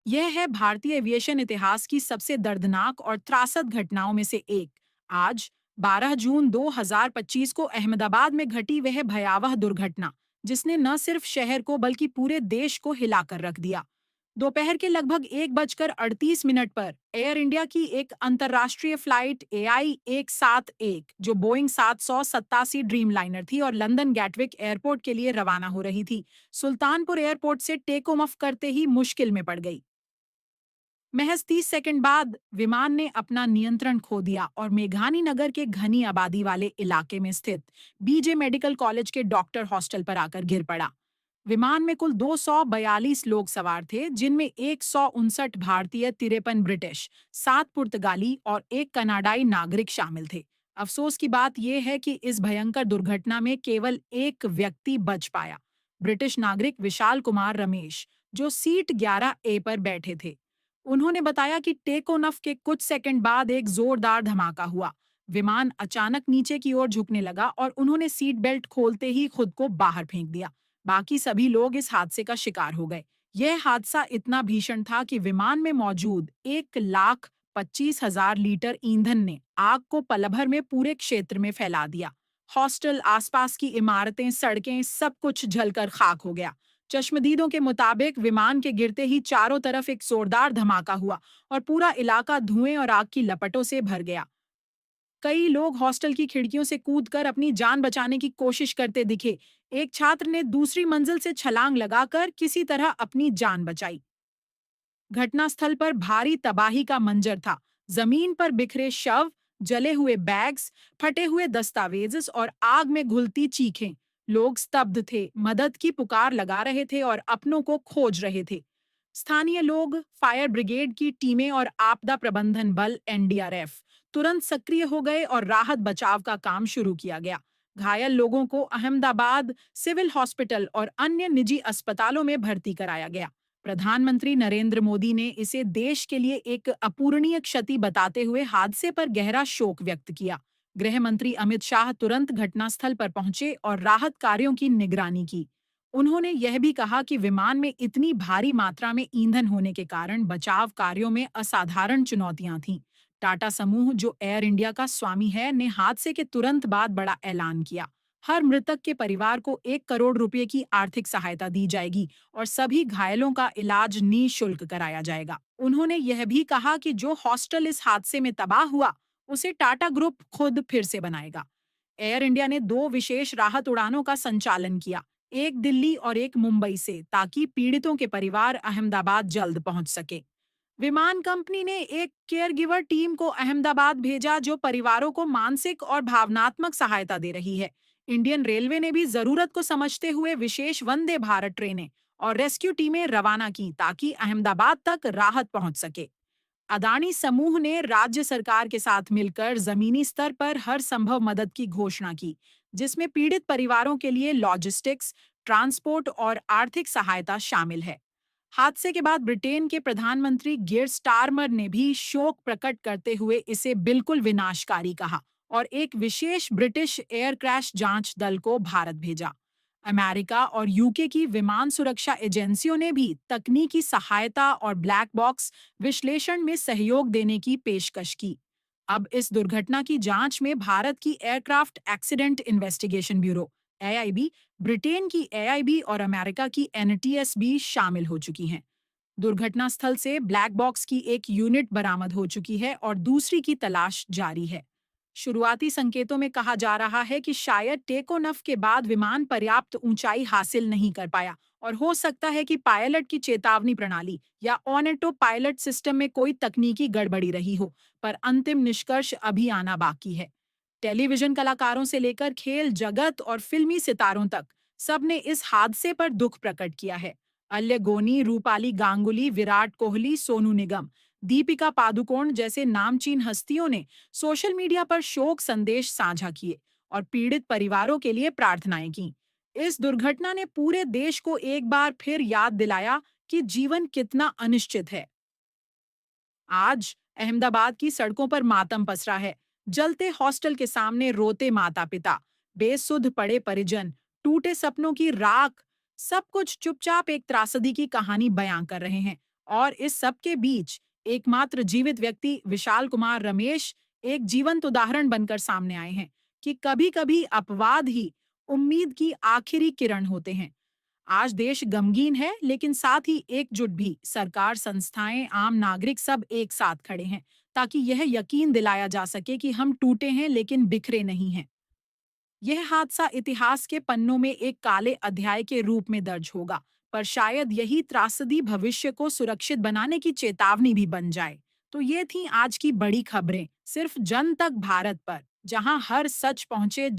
यह है भारतीय एविएशन इतिहास की सबसे दर्दनाक और त्रासद घटनाओं में से एक। आज 12 जून 2025 को अहमदाबाद में घटी वह भयावह दुर्घटना, जिसने न सिर्फ शहर को बल्कि पूरे देश को हिलाकर रख दिया। दोपहर के लगभग 1:38 पर एयर इंडिया की एक अंतर्राष्ट्रीय फ्लाइट AI-171, जो बोइंग 787 ड्रीमलाइनर थी और लंदन गैटविक एयरपोर्ट के लिए रवाना हो रही थी, सुल्तानपुर एयरपोर्ट से टेक ऑफ करते ही मुश्किल में पड़ गई। महज 30 सेकंड बाद विमान ने अपना नियंत्रण खो दिया और मेघानी नगर के घनी आबादी वाले इलाके में स्थित BJ मेडिकल कॉलेज के डॉक्टर हॉस्टल पर आकर गिर पड़ा। विमान में कुल 242 लोग सवार थे, जिनमें 159 भारतीय, 53 ब्रिटिश, 7 पुर्तगाली और 1 कनाडाई नागरिक शामिल थे। अफसोस की बात यह है कि इस भयंकर दुर्घटना में केवल एक व्यक्ति बच पाया, ब्रिटिश नागरिक विशाल कुमार रमेश, जो सीट 11A पर बैठे थे। उन्होंने बताया कि टेक ऑफ के कुछ सेकंड बाद एक जोरदार धमाका हुआ। विमान अचानक नीचे की ओर झुकने लगा और उन्होंने सीट बेल्ट खोलते ही खुद को बाहर फेंक दिया। बाकी सभी लोग इस हादसे का शिकार हो गए। यह हादसा इतना भीषण था कि विमान में मौजूद 1,25,000 लीटर ईंधन ने आग को पल भर में पूरे क्षेत्र में फैला दिया। हॉस्टल, आसपास की इमारतें, सड़कें, सब कुछ जलकर खाक हो गया। चश्मदीदों के मुताबिक विमान के गिरते ही चारों तरफ एक जोरदार धमाका हुआ और पूरा इलाका धुएं और आग की लपटों से भर गया। कई लोग हॉस्टल की खिड़कियों से कूदकर अपनी जान बचाने की कोशिश करते दिखे। एक छात्र ने दूसरी मंजिल से छलांग लगाकर किसी तरह अपनी जान बचाई। घटनास्थल पर भारी तबाही का मंजर था। जमीन पर बिखरे शव, जले हुए बैग्स, फटे हुए दस्तावेज और आग में घुलती चीखें। लोग स्तब्ध थे, मदद की पुकार लगा रहे थे और अपनों को खोज रहे थे। स्थानीय लोग, फायर ब्रिगेड की टीमें और आपदा प्रबंधन बल NDRF तुरंत सक्रिय हो गए और राहत बचाव का काम शुरू किया गया। घायल लोगों को अहमदाबाद सिविल हॉस्पिटल और अन्य निजी अस्पतालों में भर्ती कराया गया। प्रधानमंत्री नरेंद्र मोदी ने इसे देश के लिए एक अपूरणीय क्षति बताते हुए हादसे पर गहरा शोक व्यक्त किया। गृह मंत्री अमित शाह तुरंत घटनास्थल पर पहुंचे और राहत कार्यों की निगरानी की। उन्होंने यह भी कहा कि विमान में इतनी भारी मात्रा में ईंधन होने के कारण बचाव कार्यों में असाधारण चुनौतियां थीं। टाटा समूह, जो एयर इंडिया का स्वामी है, ने हादसे के तुरंत बाद बड़ा ऐलान किया। हर मृतक के परिवार को 1 करोड़ रुपए की आर्थिक सहायता दी जाएगी और सभी घायलों का इलाज निःशुल्क कराया जाएगा। उन्होंने यह भी कहा कि जो हॉस्टल इस हादसे में तबाह हुआ, उसे टाटा ग्रुप खुद फिर से बनाएगा। एयर इंडिया ने 2 विशेष राहत उड़ानों का संचालन किया, एक दिल्ली और एक मुंबई से, ताकि पीड़ितों के परिवार अहमदाबाद जल्द पहुंच सके। विमान कंपनी ने एक केयरगिवर टीम को अहमदाबाद भेजा, जो परिवारों को मानसिक और भावनात्मक सहायता दे रही है। इंडियन रेलवे ने भी जरूरत को समझते हुए विशेष वंदे भारत ट्रेनें और रेस्क्यू टीमें रवाना की, ताकि अहमदाबाद तक राहत पहुंच सके। अदानी समूह ने राज्य सरकार के साथ मिलकर जमीनी स्तर पर हर संभव मदद की घोषणा की, जिसमें पीड़ित परिवारों के लिए लॉजिस्टिक्स, ट्रांसपोर्ट और आर्थिक सहायता शामिल है। हादसे के बाद ब्रिटेन के प्रधानमंत्री गियर स्टारमर ने भी शोक प्रकट करते हुए इसे बिल्कुल विनाशकारी कहा और एक विशेष ब्रिटिश एयर क्रैश जांच दल को भारत भेजा। अमेरिका और UK की विमान सुरक्षा एजेंसियों ने भी तकनीकी सहायता और ब्लैक बॉक्स विश्लेषण में सहयोग देने की पेशकश की। अब इस दुर्घटना की जांच में भारत की aircraft accident investigation bureau AIB, Britain की AIB और अमेरिका की NTS भी शामिल हो चुकी हैं। दुर्घटना स्थल से ब्लैक बॉक्स की एक यूनिट बरामद हो चुकी है और दूसरी की तलाश जारी है। शुरुआती संकेतों में कहा जा रहा है कि शायद टेक ऑफ के बाद विमान पर्याप्त ऊंचाई हासिल नहीं कर पाया और हो सकता है कि पायलट की चेतावनी प्रणाली या ऑटो पायलट सिस्टम में कोई तकनीकी गड़बड़ी रही हो, पर अंतिम निष्कर्ष अभी आना बाकी है। टेलीविजन कलाकारों से लेकर खेल जगत और फिल्मी सितारों तक सबने इस हादसे पर दुख प्रकट किया है। अल्य गोनी, रूपाली गांगुली, विराट कोहली, सोनू निगम, दीपिका पादुकोण जैसे नामचीन हस्तियों ने सोशल मीडिया पर शोक संदेश साझा किए और पीड़ित परिवारों के लिए प्रार्थनाएं की। इस दुर्घटना ने पूरे देश को एक बार फिर याद दिलाया कि जीवन कितना अनिश्चित है। आज अहमदाबाद की सड़कों पर मातम पसरा है। जलते हॉस्टल के सामने रोते माता-पिता, बेसुध पड़े परिजन, टूटे सपनों की राख, सब कुछ चुपचाप एक त्रासदी की कहानी बयां कर रहे हैं। और इस सब के बीच एकमात्र जीवित व्यक्ति विशाल कुमार रमेश एक जीवंत उदाहरण बनकर सामने आए हैं कि कभी-कभी अपवाद ही उम्मीद की आखिरी किरण होते हैं। आज देश गमगीन है, लेकिन साथ ही एकजुट भी। सरकार, संस्थाएं, आम नागरिक सब एक साथ खड़े हैं ताकि यह यकीन दिलाया जा सके कि हम टूटे हैं लेकिन बिखरे नहीं हैं। यह हादसा इतिहास के पन्नों में एक काले अध्याय के रूप में दर्ज होगा, पर शायद यही त्रासदी भविष्य को सुरक्षित बनाने की चेतावनी भी बन जाए। तो ये थी आज की बड़ी खबरें, सिर्फ जन तक भारत पर, जहां हर सच पहुंचे।